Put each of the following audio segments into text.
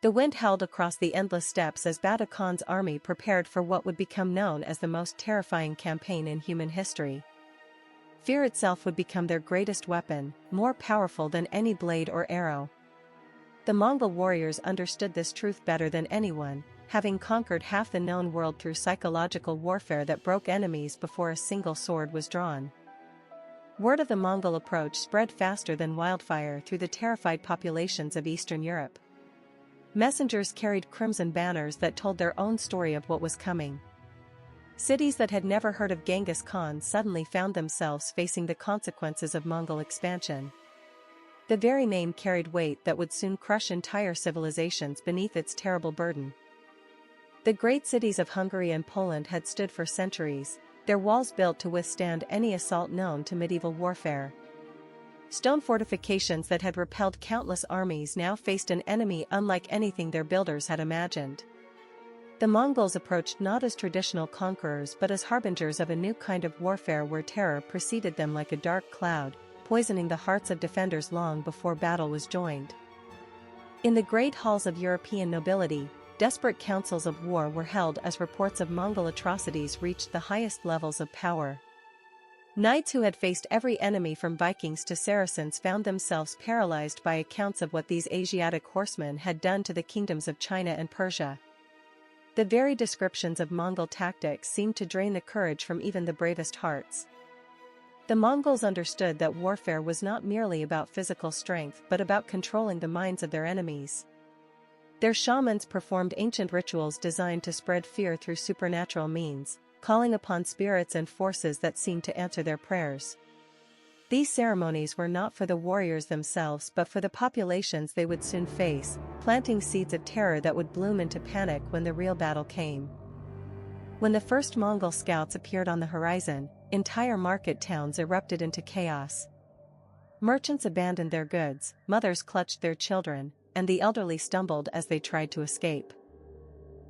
The wind howled across the endless steppes as Bata Khan's army prepared for what would become known as the most terrifying campaign in human history. Fear itself would become their greatest weapon, more powerful than any blade or arrow. The Mongol warriors understood this truth better than anyone, having conquered half the known world through psychological warfare that broke enemies before a single sword was drawn. Word of the Mongol approach spread faster than wildfire through the terrified populations of Eastern Europe. Messengers carried crimson banners that told their own story of what was coming. Cities that had never heard of Genghis Khan suddenly found themselves facing the consequences of Mongol expansion. The very name carried weight that would soon crush entire civilizations beneath its terrible burden. The great cities of Hungary and Poland had stood for centuries, their walls built to withstand any assault known to medieval warfare. Stone fortifications that had repelled countless armies now faced an enemy unlike anything their builders had imagined. The Mongols approached not as traditional conquerors but as harbingers of a new kind of warfare where terror preceded them like a dark cloud, poisoning the hearts of defenders long before battle was joined. In the great halls of European nobility, desperate councils of war were held as reports of Mongol atrocities reached the highest levels of power. Knights who had faced every enemy from Vikings to Saracens found themselves paralyzed by accounts of what these Asiatic horsemen had done to the kingdoms of China and Persia. The very descriptions of Mongol tactics seemed to drain the courage from even the bravest hearts. The Mongols understood that warfare was not merely about physical strength but about controlling the minds of their enemies. Their shamans performed ancient rituals designed to spread fear through supernatural means, calling upon spirits and forces that seemed to answer their prayers. These ceremonies were not for the warriors themselves but for the populations they would soon face, planting seeds of terror that would bloom into panic when the real battle came. When the first Mongol scouts appeared on the horizon, entire market towns erupted into chaos. Merchants abandoned their goods, mothers clutched their children, and the elderly stumbled as they tried to escape.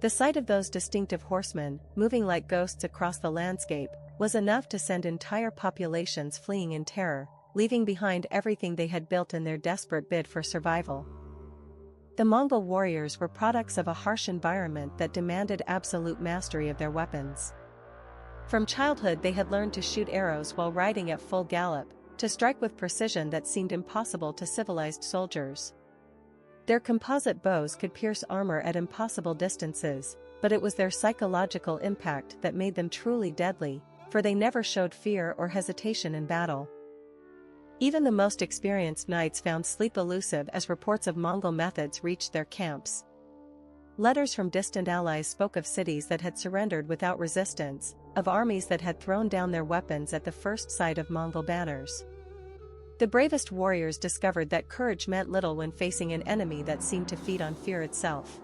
The sight of those distinctive horsemen, moving like ghosts across the landscape, was enough to send entire populations fleeing in terror, leaving behind everything they had built in their desperate bid for survival. The Mongol warriors were products of a harsh environment that demanded absolute mastery of their weapons. From childhood they had learned to shoot arrows while riding at full gallop, to strike with precision that seemed impossible to civilized soldiers. Their composite bows could pierce armor at impossible distances, but it was their psychological impact that made them truly deadly, for they never showed fear or hesitation in battle. Even the most experienced knights found sleep elusive as reports of Mongol methods reached their camps. Letters from distant allies spoke of cities that had surrendered without resistance, of armies that had thrown down their weapons at the first sight of Mongol banners. The bravest warriors discovered that courage meant little when facing an enemy that seemed to feed on fear itself.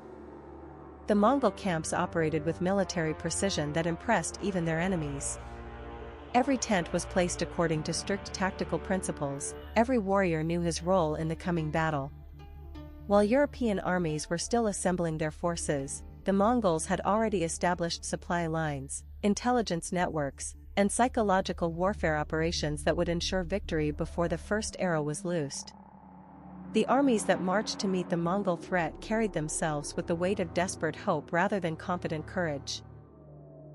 The Mongol camps operated with military precision that impressed even their enemies. Every tent was placed according to strict tactical principles, every warrior knew his role in the coming battle. While European armies were still assembling their forces, the Mongols had already established supply lines, intelligence networks, and psychological warfare operations that would ensure victory before the first arrow was loosed. The armies that marched to meet the Mongol threat carried themselves with the weight of desperate hope rather than confident courage.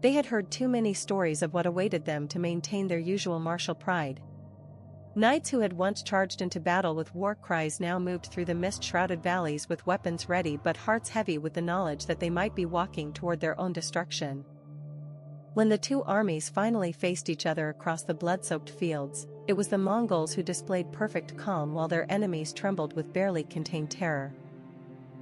They had heard too many stories of what awaited them to maintain their usual martial pride. Knights who had once charged into battle with war cries now moved through the mist-shrouded valleys with weapons ready but hearts heavy with the knowledge that they might be walking toward their own destruction. When the two armies finally faced each other across the blood-soaked fields, it was the Mongols who displayed perfect calm while their enemies trembled with barely contained terror.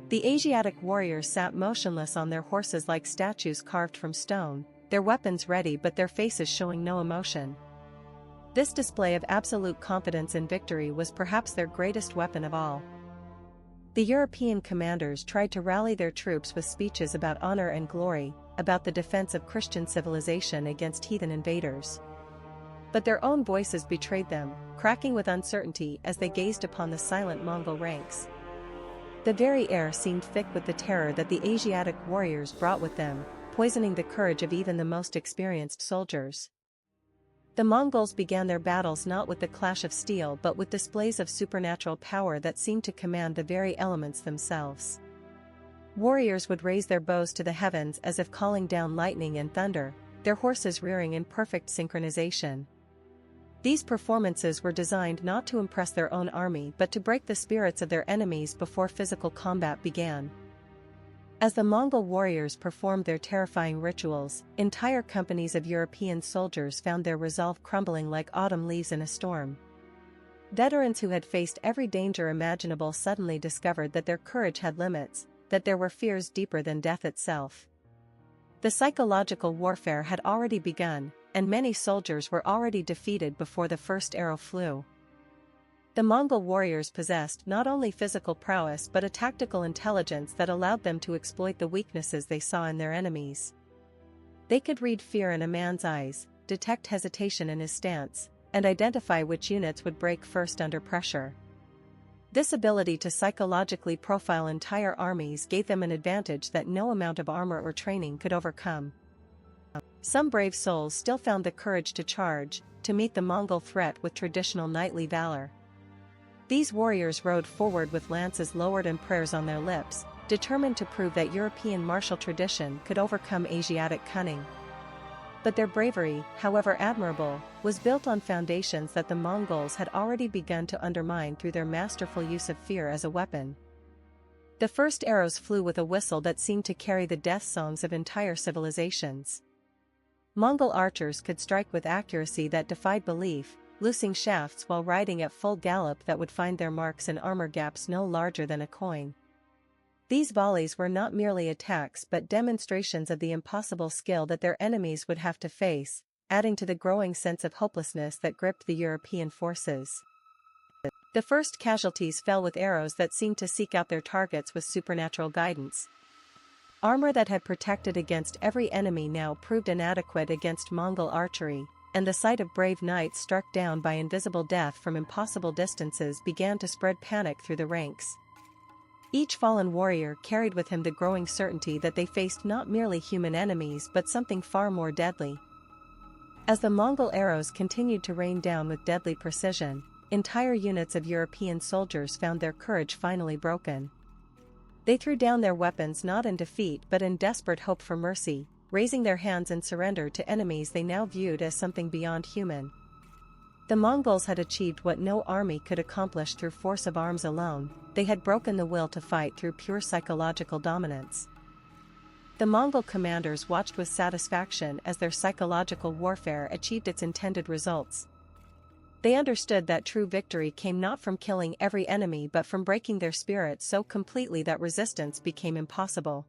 The Asiatic warriors sat motionless on their horses like statues carved from stone, their weapons ready but their faces showing no emotion. This display of absolute confidence in victory was perhaps their greatest weapon of all. The European commanders tried to rally their troops with speeches about honor and glory, about the defense of Christian civilization against heathen invaders. But their own voices betrayed them, cracking with uncertainty as they gazed upon the silent Mongol ranks. The very air seemed thick with the terror that the Asiatic warriors brought with them, poisoning the courage of even the most experienced soldiers. The Mongols began their battles not with the clash of steel but with displays of supernatural power that seemed to command the very elements themselves. Warriors would raise their bows to the heavens as if calling down lightning and thunder, their horses rearing in perfect synchronization. These performances were designed not to impress their own army but to break the spirits of their enemies before physical combat began. As the Mongol warriors performed their terrifying rituals, entire companies of European soldiers found their resolve crumbling like autumn leaves in a storm. Veterans who had faced every danger imaginable suddenly discovered that their courage had limits, that there were fears deeper than death itself. The psychological warfare had already begun, and many soldiers were already defeated before the first arrow flew. The Mongol warriors possessed not only physical prowess but a tactical intelligence that allowed them to exploit the weaknesses they saw in their enemies. They could read fear in a man's eyes, detect hesitation in his stance, and identify which units would break first under pressure. This ability to psychologically profile entire armies gave them an advantage that no amount of armor or training could overcome. Some brave souls still found the courage to charge, to meet the Mongol threat with traditional knightly valor. These warriors rode forward with lances lowered and prayers on their lips, determined to prove that European martial tradition could overcome Asiatic cunning. But their bravery, however admirable, was built on foundations that the Mongols had already begun to undermine through their masterful use of fear as a weapon. The first arrows flew with a whistle that seemed to carry the death songs of entire civilizations. Mongol archers could strike with accuracy that defied belief, loosing shafts while riding at full gallop that would find their marks in armor gaps no larger than a coin. These volleys were not merely attacks but demonstrations of the impossible skill that their enemies would have to face, adding to the growing sense of hopelessness that gripped the European forces. The first casualties fell with arrows that seemed to seek out their targets with supernatural guidance. Armor that had protected against every enemy now proved inadequate against Mongol archery, and the sight of brave knights struck down by invisible death from impossible distances began to spread panic through the ranks. Each fallen warrior carried with him the growing certainty that they faced not merely human enemies but something far more deadly. As the Mongol arrows continued to rain down with deadly precision, entire units of European soldiers found their courage finally broken. They threw down their weapons not in defeat but in desperate hope for mercy, raising their hands in surrender to enemies they now viewed as something beyond human. The Mongols had achieved what no army could accomplish through force of arms alone. They had broken the will to fight through pure psychological dominance. The Mongol commanders watched with satisfaction as their psychological warfare achieved its intended results. They understood that true victory came not from killing every enemy but from breaking their spirit so completely that resistance became impossible.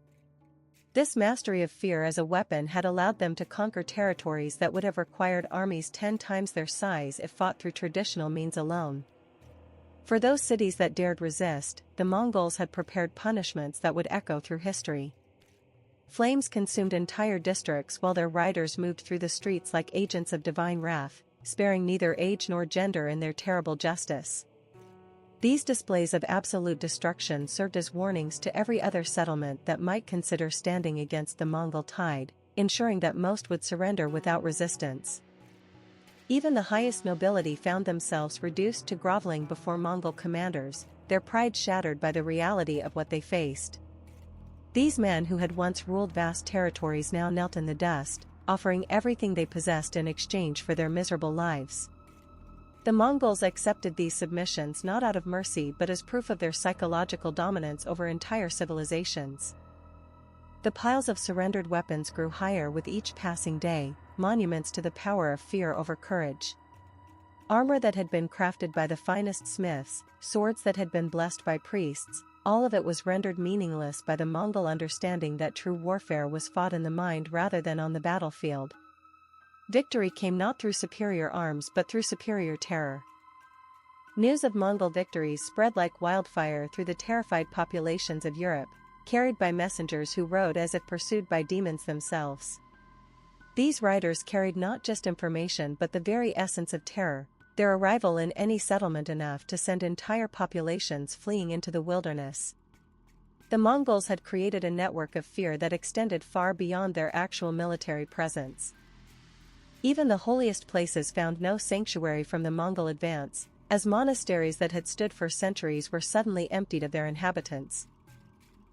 This mastery of fear as a weapon had allowed them to conquer territories that would have required armies 10 times their size if fought through traditional means alone. For those cities that dared resist, the Mongols had prepared punishments that would echo through history. Flames consumed entire districts while their riders moved through the streets like agents of divine wrath, sparing neither age nor gender in their terrible justice. These displays of absolute destruction served as warnings to every other settlement that might consider standing against the Mongol tide, ensuring that most would surrender without resistance. Even the highest nobility found themselves reduced to groveling before Mongol commanders, their pride shattered by the reality of what they faced. These men who had once ruled vast territories now knelt in the dust, offering everything they possessed in exchange for their miserable lives. The Mongols accepted these submissions not out of mercy but as proof of their psychological dominance over entire civilizations. The piles of surrendered weapons grew higher with each passing day, monuments to the power of fear over courage. Armor that had been crafted by the finest smiths, swords that had been blessed by priests, all of it was rendered meaningless by the Mongol understanding that true warfare was fought in the mind rather than on the battlefield. Victory came not through superior arms but through superior terror. News of Mongol victories spread like wildfire through the terrified populations of Europe, carried by messengers who rode as if pursued by demons themselves. These riders carried not just information but the very essence of terror, their arrival in any settlement enough to send entire populations fleeing into the wilderness. The Mongols had created a network of fear that extended far beyond their actual military presence. Even the holiest places found no sanctuary from the Mongol advance, as monasteries that had stood for centuries were suddenly emptied of their inhabitants.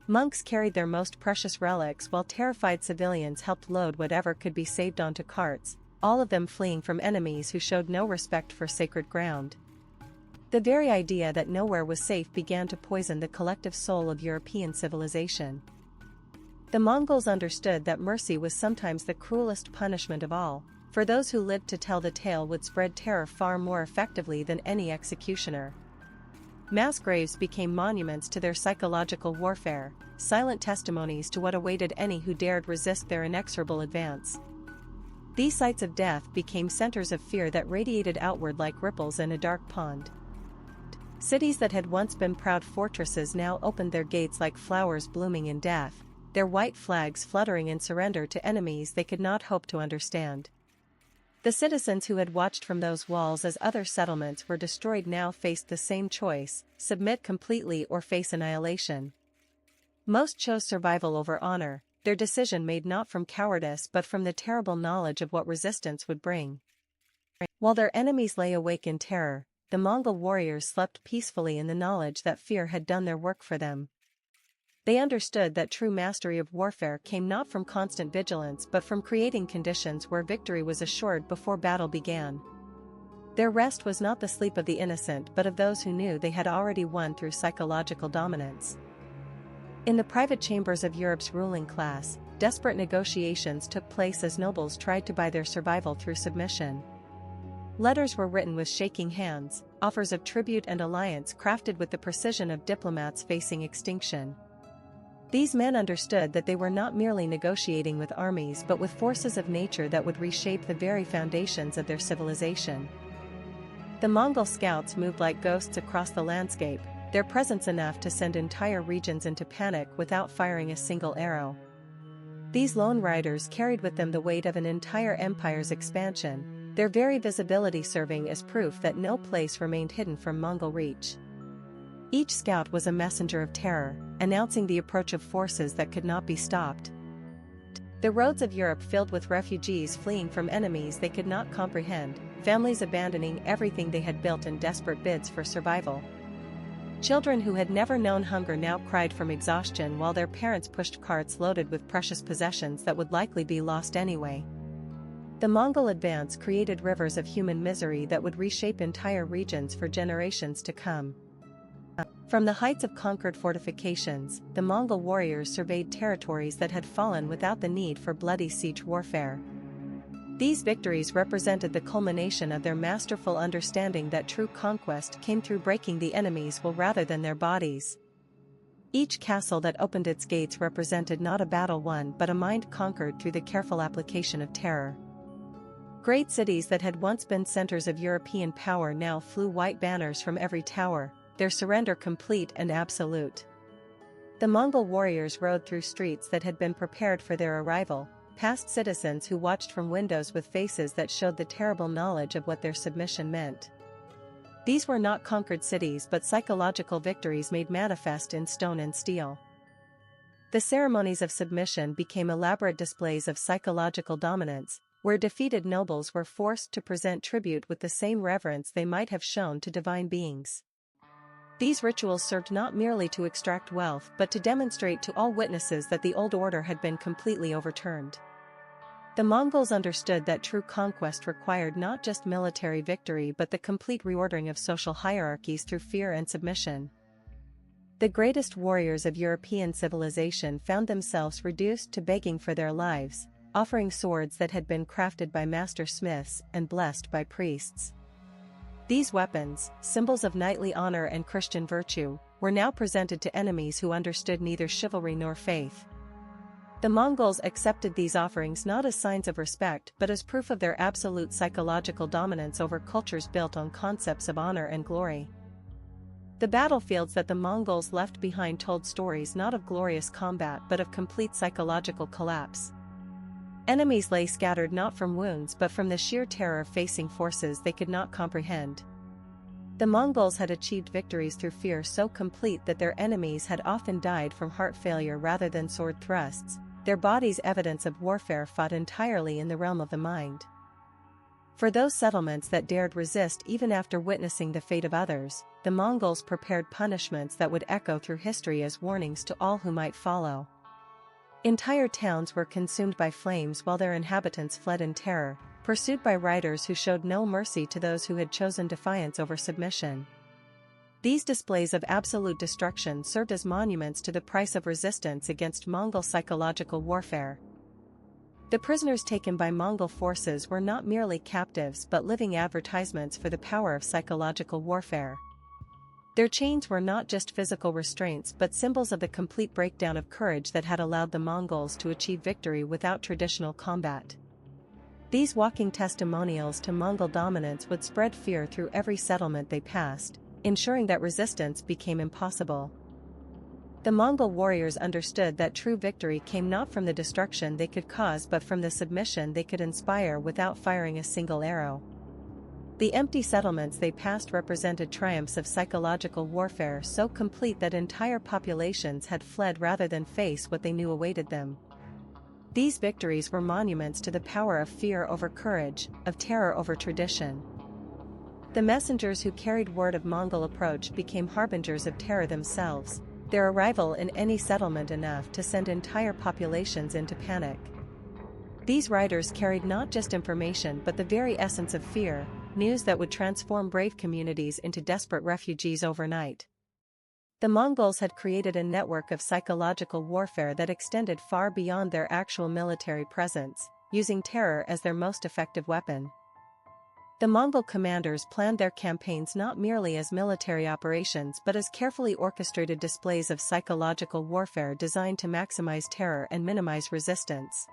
Monks carried their most precious relics while terrified civilians helped load whatever could be saved onto carts, all of them fleeing from enemies who showed no respect for sacred ground. The very idea that nowhere was safe began to poison the collective soul of European civilization. The Mongols understood that mercy was sometimes the cruelest punishment of all, for those who lived to tell the tale would spread terror far more effectively than any executioner. Mass graves became monuments to their psychological warfare, silent testimonies to what awaited any who dared resist their inexorable advance. These sites of death became centers of fear that radiated outward like ripples in a dark pond. Cities that had once been proud fortresses now opened their gates like flowers blooming in death, their white flags fluttering in surrender to enemies they could not hope to understand. The citizens who had watched from those walls as other settlements were destroyed now faced the same choice: submit completely or face annihilation. Most chose survival over honor, their decision made not from cowardice but from the terrible knowledge of what resistance would bring. While their enemies lay awake in terror, the Mongol warriors slept peacefully in the knowledge that fear had done their work for them. They understood that true mastery of warfare came not from constant vigilance but from creating conditions where victory was assured before battle began. Their rest was not the sleep of the innocent but of those who knew they had already won through psychological dominance. In the private chambers of Europe's ruling class, desperate negotiations took place as nobles tried to buy their survival through submission. Letters were written with shaking hands, offers of tribute and alliance crafted with the precision of diplomats facing extinction. These men understood that they were not merely negotiating with armies but with forces of nature that would reshape the very foundations of their civilization. The Mongol scouts moved like ghosts across the landscape, their presence enough to send entire regions into panic without firing a single arrow. These lone riders carried with them the weight of an entire empire's expansion, their very visibility serving as proof that no place remained hidden from Mongol reach. Each scout was a messenger of terror, announcing the approach of forces that could not be stopped. The roads of Europe filled with refugees fleeing from enemies they could not comprehend, families abandoning everything they had built in desperate bids for survival. Children who had never known hunger now cried from exhaustion while their parents pushed carts loaded with precious possessions that would likely be lost anyway. The Mongol advance created rivers of human misery that would reshape entire regions for generations to come. From the heights of conquered fortifications, the Mongol warriors surveyed territories that had fallen without the need for bloody siege warfare. These victories represented the culmination of their masterful understanding that true conquest came through breaking the enemy's will rather than their bodies. Each castle that opened its gates represented not a battle won but a mind conquered through the careful application of terror. Great cities that had once been centers of European power now flew white banners from every tower, their surrender complete and absolute. The Mongol warriors rode through streets that had been prepared for their arrival, past citizens who watched from windows with faces that showed the terrible knowledge of what their submission meant. These were not conquered cities but psychological victories made manifest in stone and steel. The ceremonies of submission became elaborate displays of psychological dominance, where defeated nobles were forced to present tribute with the same reverence they might have shown to divine beings. These rituals served not merely to extract wealth but to demonstrate to all witnesses that the old order had been completely overturned. The Mongols understood that true conquest required not just military victory but the complete reordering of social hierarchies through fear and submission. The greatest warriors of European civilization found themselves reduced to begging for their lives, offering swords that had been crafted by master smiths and blessed by priests. These weapons, symbols of knightly honor and Christian virtue, were now presented to enemies who understood neither chivalry nor faith. The Mongols accepted these offerings not as signs of respect but as proof of their absolute psychological dominance over cultures built on concepts of honor and glory. The battlefields that the Mongols left behind told stories not of glorious combat but of complete psychological collapse. Enemies lay scattered not from wounds but from the sheer terror facing forces they could not comprehend. The Mongols had achieved victories through fear so complete that their enemies had often died from heart failure rather than sword thrusts, their bodies evidence of warfare fought entirely in the realm of the mind. For those settlements that dared resist even after witnessing the fate of others, the Mongols prepared punishments that would echo through history as warnings to all who might follow. Entire towns were consumed by flames while their inhabitants fled in terror, pursued by riders who showed no mercy to those who had chosen defiance over submission. These displays of absolute destruction served as monuments to the price of resistance against Mongol psychological warfare. The prisoners taken by Mongol forces were not merely captives but living advertisements for the power of psychological warfare. Their chains were not just physical restraints but symbols of the complete breakdown of courage that had allowed the Mongols to achieve victory without traditional combat. These walking testimonials to Mongol dominance would spread fear through every settlement they passed, ensuring that resistance became impossible. The Mongol warriors understood that true victory came not from the destruction they could cause but from the submission they could inspire without firing a single arrow. The empty settlements they passed represented triumphs of psychological warfare so complete that entire populations had fled rather than face what they knew awaited them. These victories were monuments to the power of fear over courage, of terror over tradition. The messengers who carried word of Mongol approach became harbingers of terror themselves, their arrival in any settlement enough to send entire populations into panic. These riders carried not just information but the very essence of fear, news that would transform brave communities into desperate refugees overnight. The Mongols had created a network of psychological warfare that extended far beyond their actual military presence, using terror as their most effective weapon. The Mongol commanders planned their campaigns not merely as military operations but as carefully orchestrated displays of psychological warfare designed to maximize terror and minimize resistance.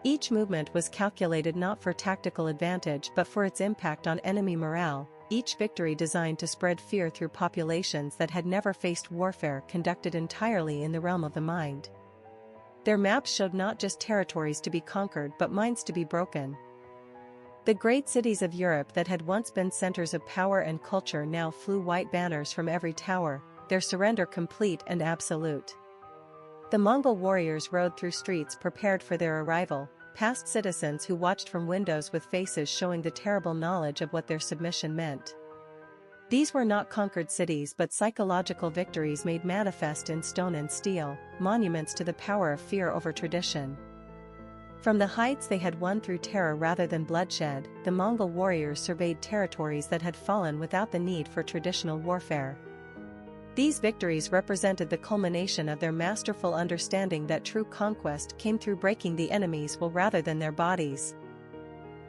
Each movement was calculated not for tactical advantage but for its impact on enemy morale, each victory designed to spread fear through populations that had never faced warfare conducted entirely in the realm of the mind. Their maps showed not just territories to be conquered but minds to be broken. The great cities of Europe that had once been centers of power and culture now flew white banners from every tower, their surrender complete and absolute. The Mongol warriors rode through streets prepared for their arrival, past citizens who watched from windows with faces showing the terrible knowledge of what their submission meant. These were not conquered cities but psychological victories made manifest in stone and steel, monuments to the power of fear over tradition. From the heights they had won through terror rather than bloodshed, the Mongol warriors surveyed territories that had fallen without the need for traditional warfare. These victories represented the culmination of their masterful understanding that true conquest came through breaking the enemy's will rather than their bodies.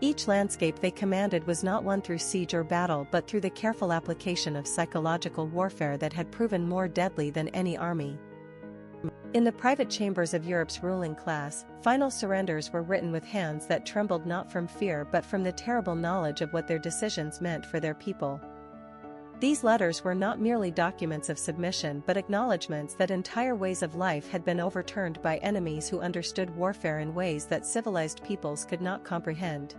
Each landscape they commanded was not won through siege or battle but through the careful application of psychological warfare that had proven more deadly than any army. In the private chambers of Europe's ruling class, final surrenders were written with hands that trembled not from fear but from the terrible knowledge of what their decisions meant for their people. These letters were not merely documents of submission but acknowledgments that entire ways of life had been overturned by enemies who understood warfare in ways that civilized peoples could not comprehend.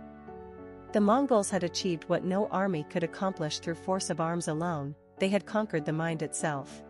The Mongols had achieved what no army could accomplish through force of arms alone, they had conquered the mind itself.